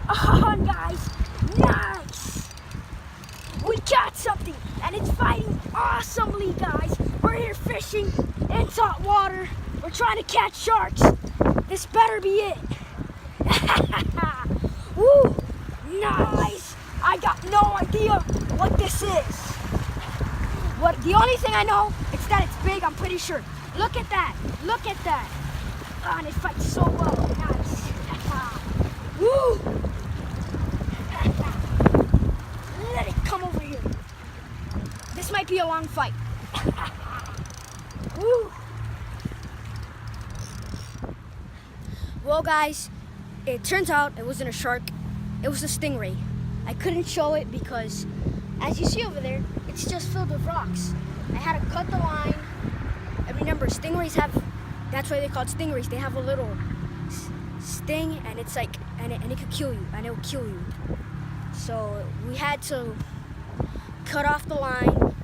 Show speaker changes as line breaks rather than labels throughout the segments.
Oh, guys, nice! We got something, and it's fighting awesomely, guys. We're here fishing in salt water. We're trying to catch sharks. This better be it. Woo! Nice! I got no idea what this is. The only thing I know is that it's big, I'm pretty sure. Look at that. Look at that. Oh, and it fights so well. Nice. Woo! Let it come over here. This might be a long fight. Woo! Well, guys, it turns out it wasn't a shark. It was a stingray. I couldn't show it because, as you see over there, it's just filled with rocks. I had to cut the line. And remember, stingrays have, that's why they're called stingrays. They have a little sting, and it's like, and it could kill you, and it will kill you. So we had to cut off the line,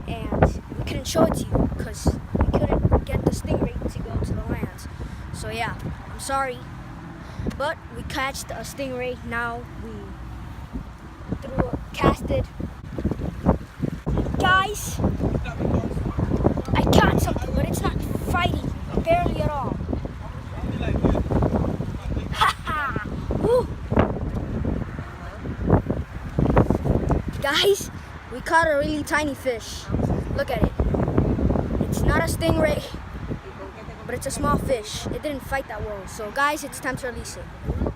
and we couldn't show it to you because we couldn't get the stingray to go to the land. So yeah, I'm sorry, but we catched a stingray. Now we casted. Guys, I got something, but it's not fighting barely at all. Haha! Woo! Guys, we caught a really tiny fish. Look at it. It's not a stingray, but it's a small fish. It didn't fight that well. So guys, it's time to release it.